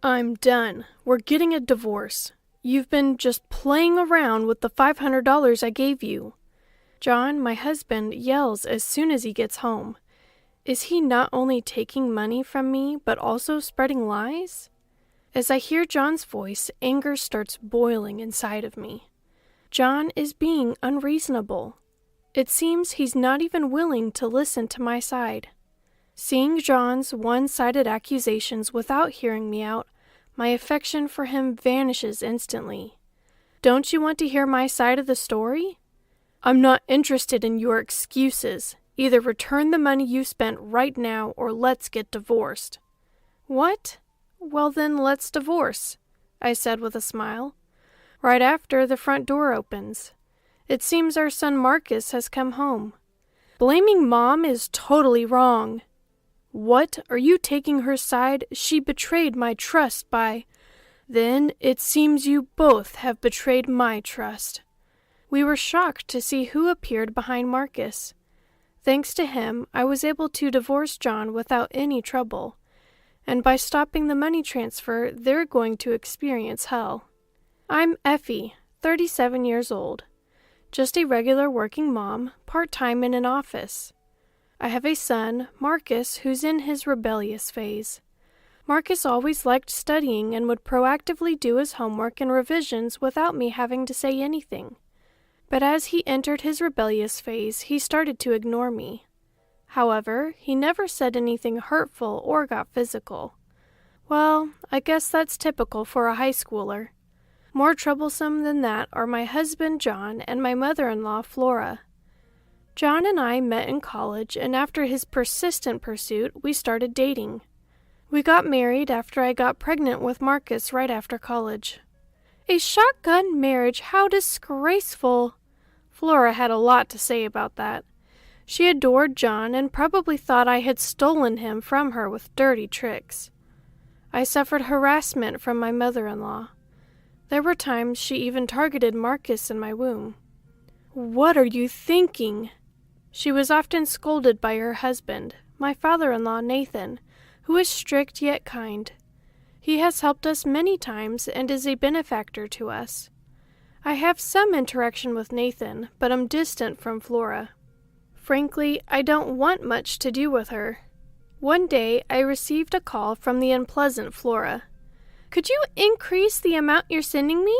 I'm done. We're getting a divorce. You've been just playing around with the $500 I gave you. John, my husband, yells as soon as he gets home. Is he not only taking money from me, but also spreading lies? As I hear John's voice, anger starts boiling inside of me. John is being unreasonable. It seems he's not even willing to listen to my side. Seeing John's one-sided accusations without hearing me out, my affection for him vanishes instantly. Don't you want to hear my side of the story? I'm not interested in your excuses. Either return the money you spent right now or let's get divorced. What? Well then, let's divorce, I said with a smile. Right after, the front door opens. It seems our son Marcus has come home. Blaming Mom is totally wrong. What? Are you taking her side? She betrayed my trust by... Then it seems you both have betrayed my trust. We were shocked to see who appeared behind Marcus. Thanks to him, I was able to divorce John without any trouble. And by stopping the money transfer, they're going to experience hell. I'm Effie, 37 years old. Just a regular working mom, part-time in an office. I have a son, Marcus, who's in his rebellious phase. Marcus always liked studying and would proactively do his homework and revisions without me having to say anything. But as he entered his rebellious phase, he started to ignore me. However, he never said anything hurtful or got physical. Well, I guess that's typical for a high schooler. More troublesome than that are my husband, John, and my mother-in-law, Flora. John and I met in college, and after his persistent pursuit, we started dating. We got married after I got pregnant with Marcus right after college. A shotgun marriage, how disgraceful! Flora had a lot to say about that. She adored John and probably thought I had stolen him from her with dirty tricks. I suffered harassment from my mother-in-law. There were times she even targeted Marcus in my womb. What are you thinking? She was often scolded by her husband, my father-in-law Nathan, who is strict yet kind. He has helped us many times and is a benefactor to us. I have some interaction with Nathan, but I'm distant from Flora. Frankly, I don't want much to do with her. One day, I received a call from the unpleasant Flora. Could you increase the amount you're sending me?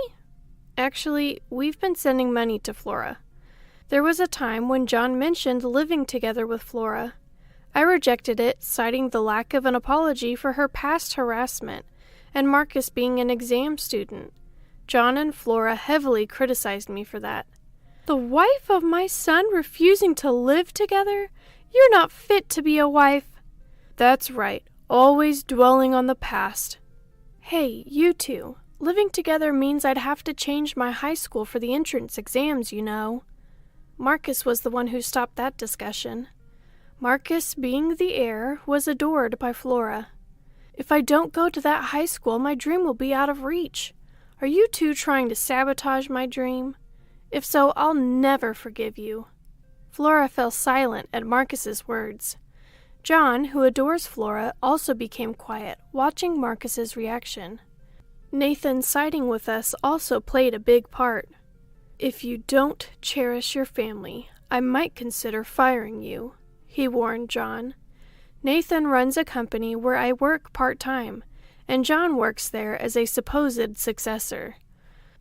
Actually, we've been sending money to Flora. There was a time when John mentioned living together with Flora. I rejected it, citing the lack of an apology for her past harassment, and Marcus being an exam student. John and Flora heavily criticized me for that. The wife of my son refusing to live together? You're not fit to be a wife. That's right, always dwelling on the past. Hey, you two. Living together means I'd have to change my high school for the entrance exams, you know. Marcus was the one who stopped that discussion. Marcus, being the heir, was adored by Flora. If I don't go to that high school, my dream will be out of reach. Are you two trying to sabotage my dream? If so, I'll never forgive you. Flora fell silent at Marcus's words. John, who adores Flora, also became quiet, watching Marcus's reaction. Nathan siding with us also played a big part. If you don't cherish your family, I might consider firing you, he warned John. Nathan runs a company where I work part-time, and John works there as a supposed successor.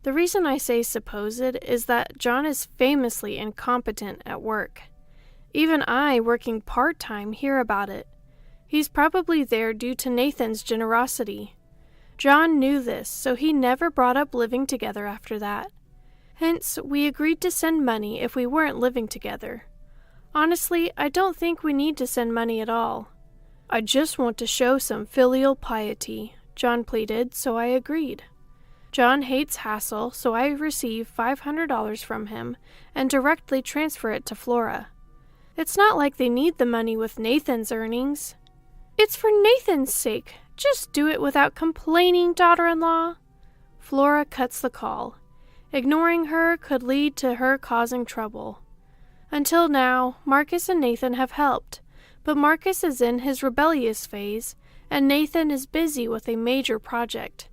The reason I say supposed is that John is famously incompetent at work. Even I, working part-time, hear about it. He's probably there due to Nathan's generosity. John knew this, so he never brought up living together after that. Hence, we agreed to send money if we weren't living together. Honestly, I don't think we need to send money at all. I just want to show some filial piety, John pleaded, so I agreed. John hates hassle, so I receive $500 from him and directly transfer it to Flora. It's not like they need the money with Nathan's earnings. It's for Nathan's sake. Just do it without complaining, daughter-in-law. Flora cuts the call. Ignoring her could lead to her causing trouble. Until now, Marcus and Nathan have helped, but Marcus is in his rebellious phase, and Nathan is busy with a major project.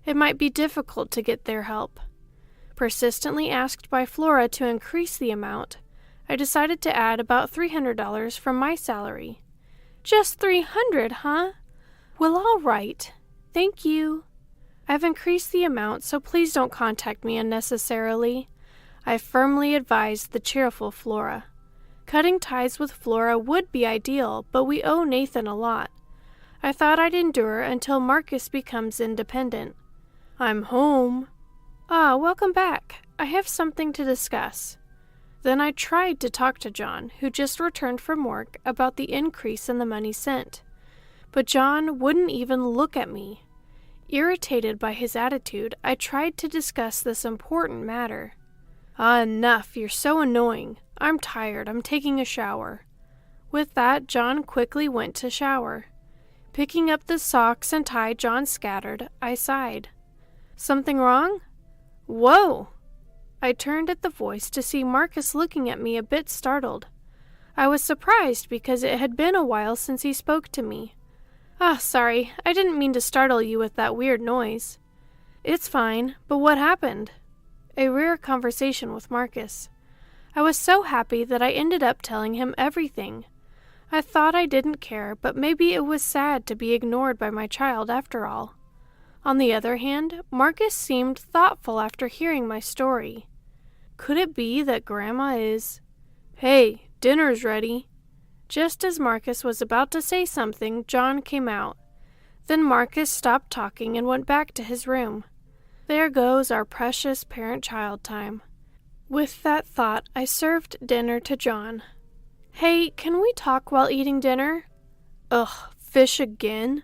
It might be difficult to get their help. Persistently asked by Flora to increase the amount, I decided to add about $300 from my salary. Just $300, huh? Well, all right. Thank you. I've increased the amount, so please don't contact me unnecessarily. I firmly advised the cheerful Flora. Cutting ties with Flora would be ideal, but we owe Nathan a lot. I thought I'd endure until Marcus becomes independent. I'm home. Ah, welcome back. I have something to discuss. Then I tried to talk to John, who just returned from work, about the increase in the money sent. But John wouldn't even look at me. Irritated by his attitude, I tried to discuss this important matter. Ah, enough. You're so annoying. I'm tired. I'm taking a shower. With that, John quickly went to shower. Picking up the socks and tie John scattered, I sighed. Something wrong? Whoa! I turned at the voice to see Marcus looking at me a bit startled. I was surprised because it had been a while since he spoke to me. Ah, sorry, I didn't mean to startle you with that weird noise. It's fine, but what happened? A rare conversation with Marcus. I was so happy that I ended up telling him everything. I thought I didn't care, but maybe it was sad to be ignored by my child after all. On the other hand, Marcus seemed thoughtful after hearing my story. Could it be that Grandma is... Hey, dinner's ready. Just as Marcus was about to say something, John came out. Then Marcus stopped talking and went back to his room. There goes our precious parent-child time. With that thought, I served dinner to John. Hey, can we talk while eating dinner? Ugh, fish again?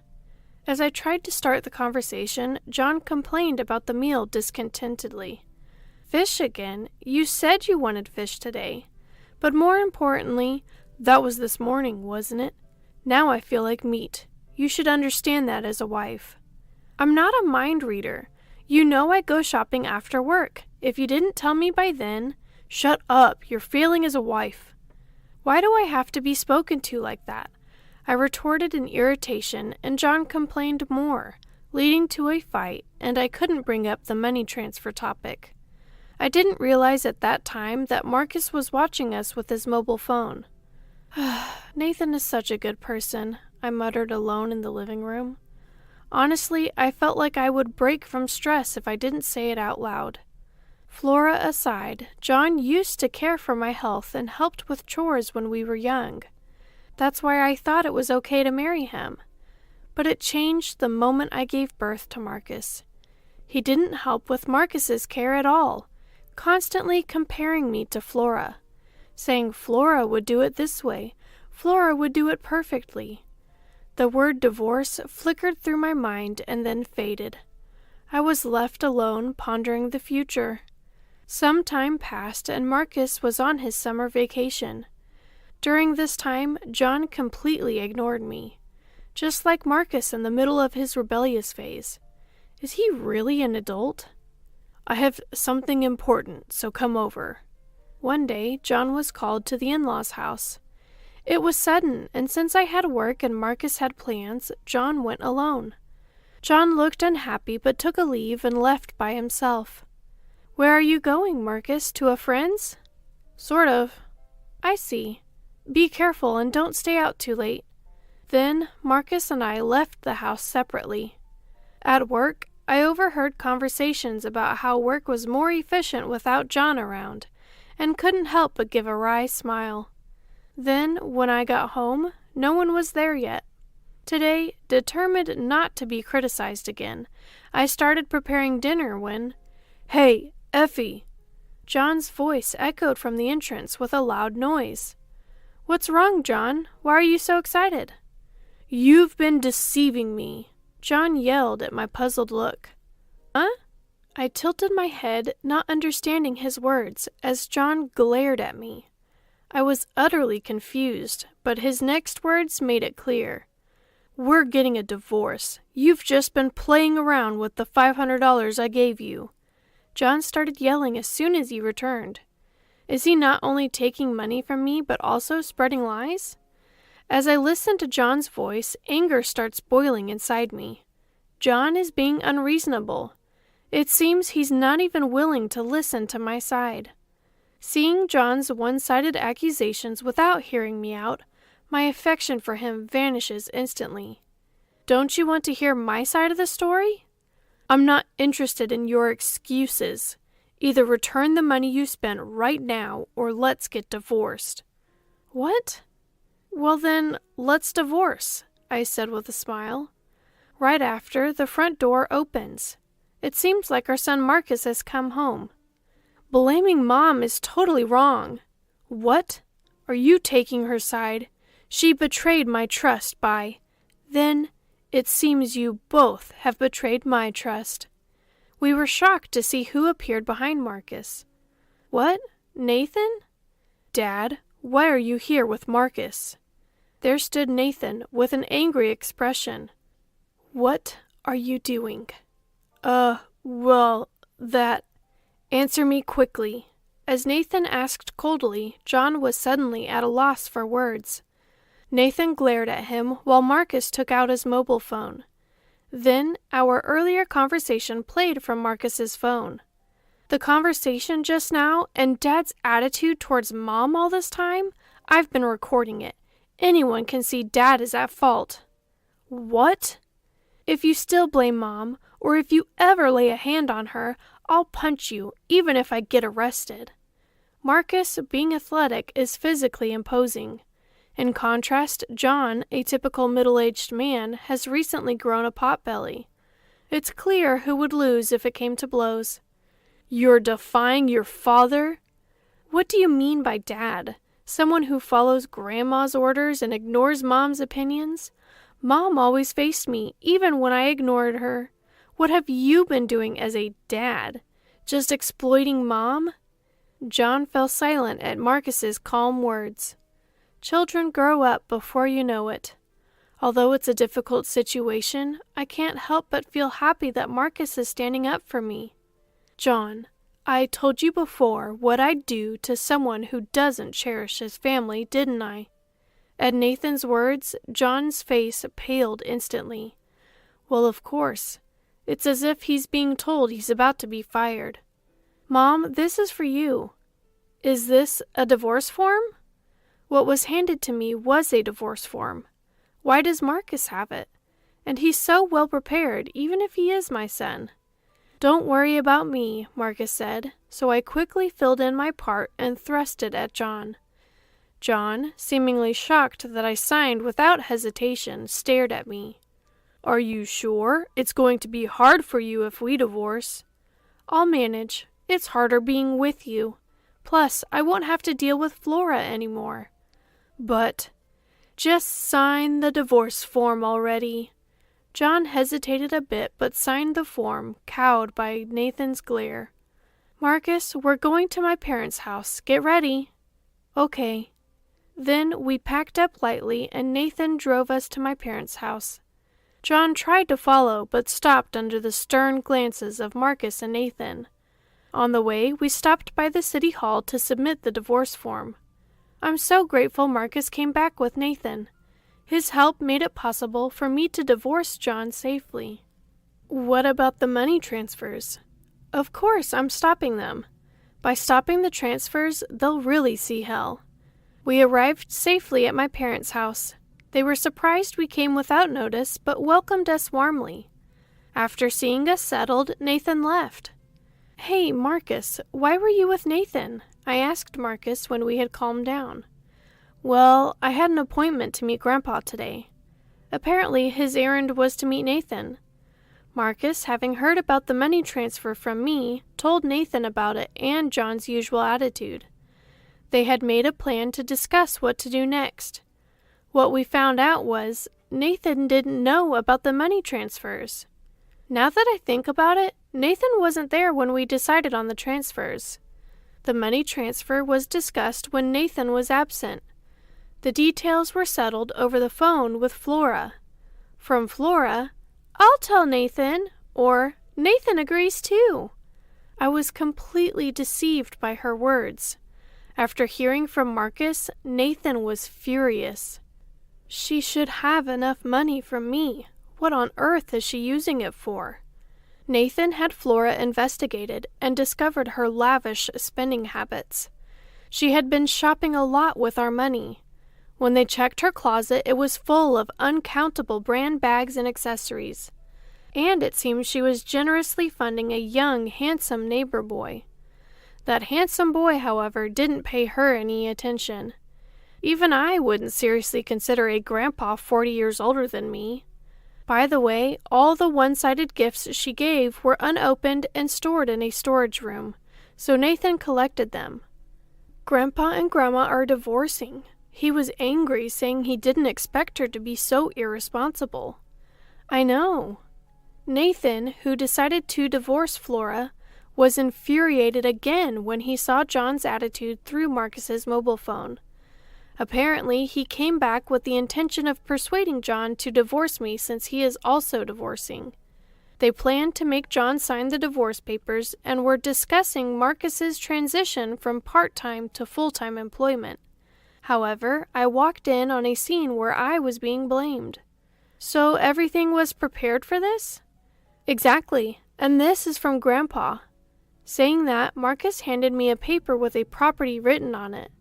As I tried to start the conversation, John complained about the meal discontentedly. Fish again? You said you wanted fish today. But more importantly, that was this morning, wasn't it? Now I feel like meat. You should understand that as a wife. I'm not a mind reader. You know I go shopping after work. If you didn't tell me by then, shut up, you're failing as a wife. Why do I have to be spoken to like that? I retorted in irritation, and John complained more, leading to a fight, and I couldn't bring up the money transfer topic. I didn't realize at that time that Marcus was watching us with his mobile phone. Nathan is such a good person, I muttered alone in the living room. Honestly, I felt like I would break from stress if I didn't say it out loud. Flora aside, John used to care for my health and helped with chores when we were young. That's why I thought it was okay to marry him. But it changed the moment I gave birth to Marcus. He didn't help with Marcus's care at all, constantly comparing me to Flora, saying Flora would do it this way, Flora would do it perfectly. The word divorce flickered through my mind and then faded. I was left alone pondering the future. Some time passed and Marcus was on his summer vacation. During this time, John completely ignored me, just like Marcus in the middle of his rebellious phase. Is he really an adult? I have something important, so come over. One day, John was called to the in-laws' house. It was sudden, and since I had work and Marcus had plans, John went alone. John looked unhappy but took a leave and left by himself. Where are you going, Marcus? To a friend's? Sort of. I see. Be careful and don't stay out too late. Then Marcus and I left the house separately. At work, I overheard conversations about how work was more efficient without John around, and couldn't help but give a wry smile. Then, when I got home, no one was there yet. Today, determined not to be criticized again, I started preparing dinner when, Hey, Effie! John's voice echoed from the entrance with a loud noise. What's wrong, John? Why are you so excited? You've been deceiving me, John yelled at my puzzled look. Huh? I tilted my head, not understanding his words, as John glared at me. I was utterly confused, but his next words made it clear. We're getting a divorce. You've just been playing around with the $500 I gave you. John started yelling as soon as he returned. Is he not only taking money from me, but also spreading lies? As I listen to John's voice, anger starts boiling inside me. John is being unreasonable. It seems he's not even willing to listen to my side. Seeing John's one-sided accusations without hearing me out, my affection for him vanishes instantly. Don't you want to hear my side of the story? I'm not interested in your excuses. Either return the money you spent right now, or let's get divorced. What? Well then, let's divorce, I said with a smile. Right after, the front door opens. It seems like our son Marcus has come home. Blaming Mom is totally wrong. What? Are you taking her side? She betrayed my trust by... Then, it seems you both have betrayed my trust. We were shocked to see who appeared behind Marcus. What? Nathan? Dad, why are you here with Marcus? There stood Nathan with an angry expression. What are you doing? Well, that... Answer me quickly. As Nathan asked coldly, John was suddenly at a loss for words. Nathan glared at him while Marcus took out his mobile phone. Then, our earlier conversation played from Marcus's phone. The conversation just now and Dad's attitude towards Mom all this time? I've been recording it. Anyone can see Dad is at fault. What? If you still blame Mom, or if you ever lay a hand on her, I'll punch you, even if I get arrested. Marcus, being athletic, is physically imposing. In contrast, John, a typical middle-aged man, has recently grown a potbelly. It's clear who would lose if it came to blows. You're defying your father? What do you mean by Dad? Someone who follows Grandma's orders and ignores Mom's opinions? Mom always faced me, even when I ignored her. What have you been doing as a dad? Just exploiting Mom? John fell silent at Marcus's calm words. Children grow up before you know it. Although it's a difficult situation, I can't help but feel happy that Marcus is standing up for me. John, I told you before what I'd do to someone who doesn't cherish his family, didn't I? At Nathan's words, John's face paled instantly. Well, of course. It's as if he's being told he's about to be fired. Mom, this is for you. Is this a divorce form? What was handed to me was a divorce form. Why does Marcus have it? And he's so well prepared, even if he is my son. Don't worry about me, Marcus said, so I quickly filled in my part and thrust it at John. John, seemingly shocked that I signed without hesitation, stared at me. Are you sure? It's going to be hard for you if we divorce. I'll manage. It's harder being with you. Plus, I won't have to deal with Flora anymore. But, just sign the divorce form already. John hesitated a bit but signed the form, cowed by Nathan's glare. Marcus, we're going to my parents' house. Get ready. Okay. Then we packed up lightly and Nathan drove us to my parents' house. John tried to follow, but stopped under the stern glances of Marcus and Nathan. On the way, we stopped by the city hall to submit the divorce form. I'm so grateful Marcus came back with Nathan. His help made it possible for me to divorce John safely. What about the money transfers? Of course, I'm stopping them. By stopping the transfers, they'll really see hell. We arrived safely at my parents' house. They were surprised we came without notice, but welcomed us warmly. After seeing us settled, Nathan left. Hey, Marcus, why were you with Nathan? I asked Marcus when we had calmed down. Well, I had an appointment to meet Grandpa today. Apparently, his errand was to meet Nathan. Marcus, having heard about the money transfer from me, told Nathan about it and John's usual attitude. They had made a plan to discuss what to do next. What we found out was Nathan didn't know about the money transfers. Now that I think about it, Nathan wasn't there when we decided on the transfers. The money transfer was discussed when Nathan was absent. The details were settled over the phone with Flora. From Flora, I'll tell Nathan, or Nathan agrees too. I was completely deceived by her words. After hearing from Marcus, Nathan was furious. She should have enough money from me. What on earth is she using it for? Nathan had Flora investigated and discovered her lavish spending habits. She had been shopping a lot with our money. When they checked her closet, it was full of uncountable brand bags and accessories. And it seemed she was generously funding a young, handsome neighbor boy. That handsome boy, however, didn't pay her any attention. Even I wouldn't seriously consider a grandpa 40 years older than me. By the way, all the one-sided gifts she gave were unopened and stored in a storage room, so Nathan collected them. Grandpa and Grandma are divorcing. He was angry, saying he didn't expect her to be so irresponsible. I know. Nathan, who decided to divorce Flora, was infuriated again when he saw John's attitude through Marcus's mobile phone. Apparently, he came back with the intention of persuading John to divorce me since he is also divorcing. They planned to make John sign the divorce papers and were discussing Marcus's transition from part-time to full-time employment. However, I walked in on a scene where I was being blamed. So everything was prepared for this? Exactly, and this is from Grandpa. Saying that, Marcus handed me a paper with a property written on it.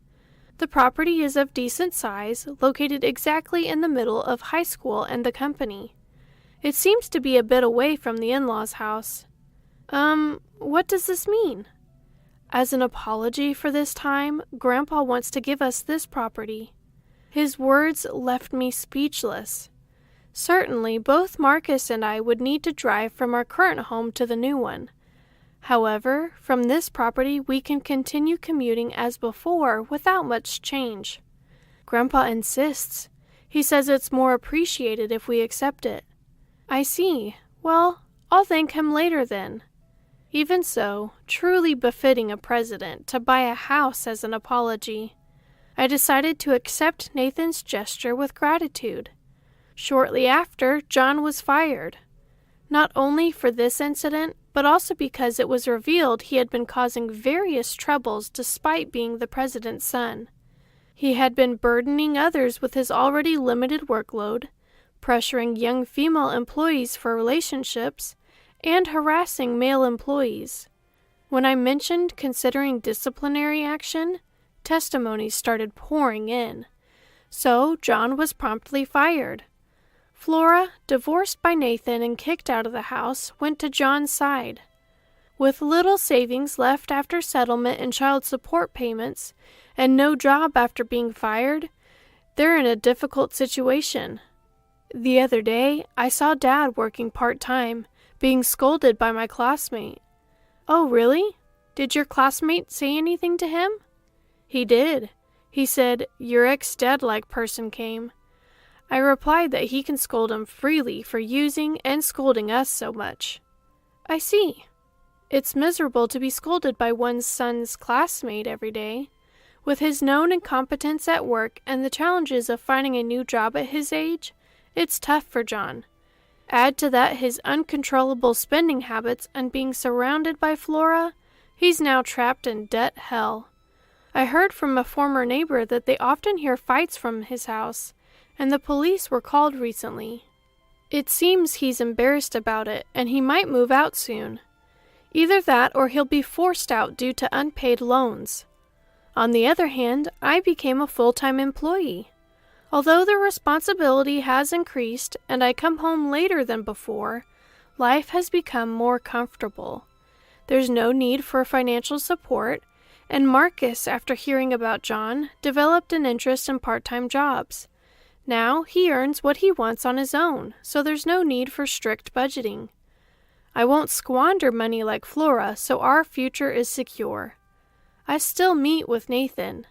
The property is of decent size, located exactly in the middle of high school and the company. It seems to be a bit away from the in-laws' house. What does this mean? As an apology for this time, Grandpa wants to give us this property. His words left me speechless. Certainly, both Marcus and I would need to drive from our current home to the new one. However, from this property we can continue commuting as before without much change. Grandpa insists. He says it's more appreciated if we accept it. I see. Well, I'll thank him later then. Even so, truly befitting a president to buy a house as an apology. I decided to accept Nathan's gesture with gratitude. Shortly after, John was fired. Not only for this incident, but also because it was revealed he had been causing various troubles despite being the president's son. He had been burdening others with his already limited workload, pressuring young female employees for relationships, and harassing male employees. When I mentioned considering disciplinary action, testimonies started pouring in. So John was promptly fired. Flora, divorced by Nathan and kicked out of the house, went to John's side. With little savings left after settlement and child support payments, and no job after being fired, they're in a difficult situation. The other day, I saw Dad working part-time, being scolded by my classmate. Oh, really? Did your classmate say anything to him? He did. He said, "Your ex-dad-like person came." I replied that he can scold him freely for using and scolding us so much. I see. It's miserable to be scolded by one's son's classmate every day. With his known incompetence at work and the challenges of finding a new job at his age, it's tough for John. Add to that his uncontrollable spending habits and being surrounded by Flora, he's now trapped in debt hell. I heard from a former neighbor that they often hear fights from his house, and the police were called recently. It seems he's embarrassed about it, and he might move out soon. Either that or he'll be forced out due to unpaid loans. On the other hand, I became a full-time employee. Although the responsibility has increased and I come home later than before, life has become more comfortable. There's no need for financial support, and Marcus, after hearing about John, developed an interest in part-time jobs. Now he earns what he wants on his own, so there's no need for strict budgeting. I won't squander money like Flora, so our future is secure. I still meet with Nathan.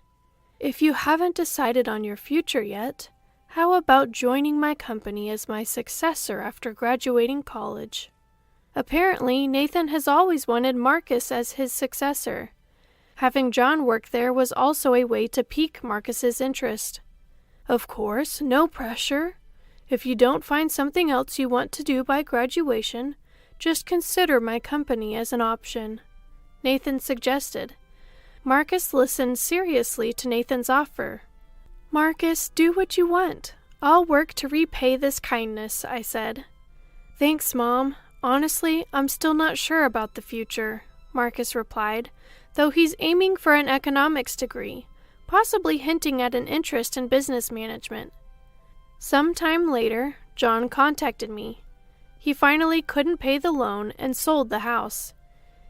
If you haven't decided on your future yet, how about joining my company as my successor after graduating college? Apparently, Nathan has always wanted Marcus as his successor. Having John work there was also a way to pique Marcus's interest. Of course, no pressure. If you don't find something else you want to do by graduation, just consider my company as an option, Nathan suggested. Marcus listened seriously to Nathan's offer. Marcus, do what you want. I'll work to repay this kindness, I said. Thanks, Mom. Honestly, I'm still not sure about the future, Marcus replied, though he's aiming for an economics degree, possibly hinting at an interest in business management. Sometime later, John contacted me. He finally couldn't pay the loan and sold the house.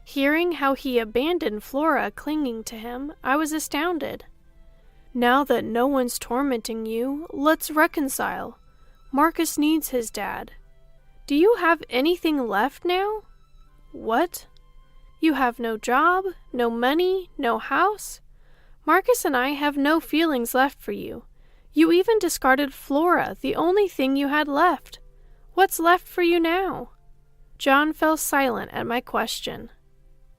Hearing how he abandoned Flora clinging to him, I was astounded. Now that no one's tormenting you, let's reconcile. Marcus needs his dad. Do you have anything left now? What? You have no job, no money, no house? Marcus and I have no feelings left for you. You even discarded Flora, the only thing you had left. What's left for you now? John fell silent at my question.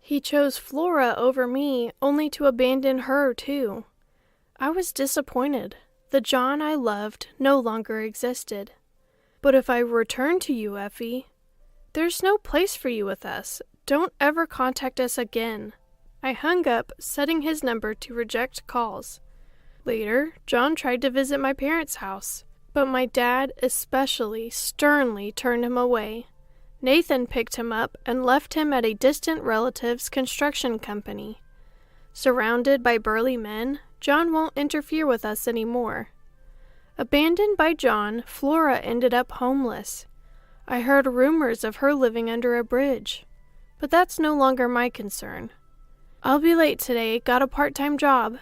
He chose Flora over me, only to abandon her too. I was disappointed. The John I loved no longer existed. But if I return to you, Effie, there's no place for you with us. Don't ever contact us again. I hung up, setting his number to reject calls. Later, John tried to visit my parents' house, but my dad especially sternly turned him away. Nathan picked him up and left him at a distant relative's construction company. Surrounded by burly men, John won't interfere with us anymore. Abandoned by John, Flora ended up homeless. I heard rumors of her living under a bridge, but that's no longer my concern. I'll be late today, got a part-time job.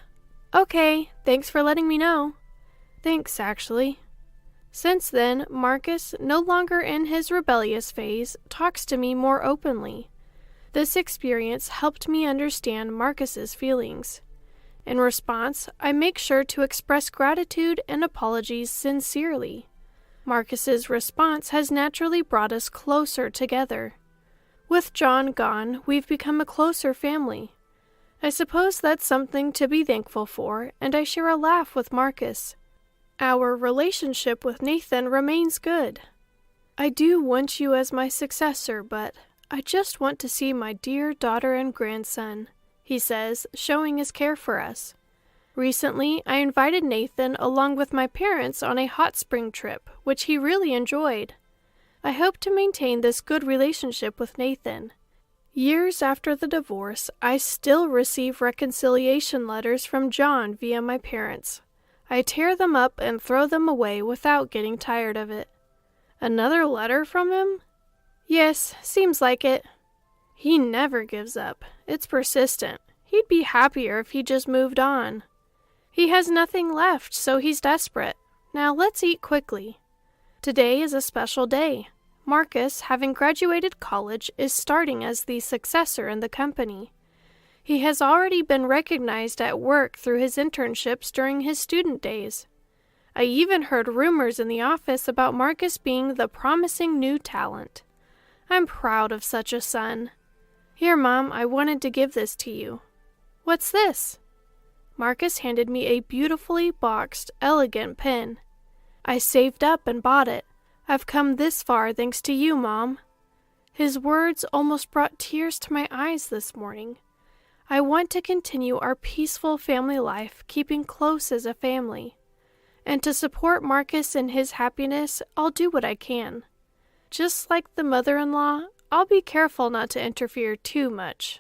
Okay, thanks for letting me know. Thanks, actually. Since then, Marcus, no longer in his rebellious phase, talks to me more openly. This experience helped me understand Marcus's feelings. In response, I make sure to express gratitude and apologies sincerely. Marcus's response has naturally brought us closer together. With John gone, we've become a closer family. I suppose that's something to be thankful for, and I share a laugh with Marcus. Our relationship with Nathan remains good. I do want you as my successor, but I just want to see my dear daughter and grandson, he says, showing his care for us. Recently, I invited Nathan along with my parents on a hot spring trip, which he really enjoyed. I hope to maintain this good relationship with Nathan. Years after the divorce, I still receive reconciliation letters from John via my parents. I tear them up and throw them away without getting tired of it. Another letter from him? Yes, seems like it. He never gives up. It's persistent. He'd be happier if he just moved on. He has nothing left, so he's desperate. Now let's eat quickly. Today is a special day. Marcus, having graduated college, is starting as the successor in the company. He has already been recognized at work through his internships during his student days. I even heard rumors in the office about Marcus being the promising new talent. I'm proud of such a son. Here, Mom, I wanted to give this to you. What's this? Marcus handed me a beautifully boxed, elegant pen. I saved up and bought it. I've come this far thanks to you, Mom. His words almost brought tears to my eyes this morning. I want to continue our peaceful family life, keeping close as a family. And to support Marcus in his happiness, I'll do what I can. Just like the mother-in-law, I'll be careful not to interfere too much.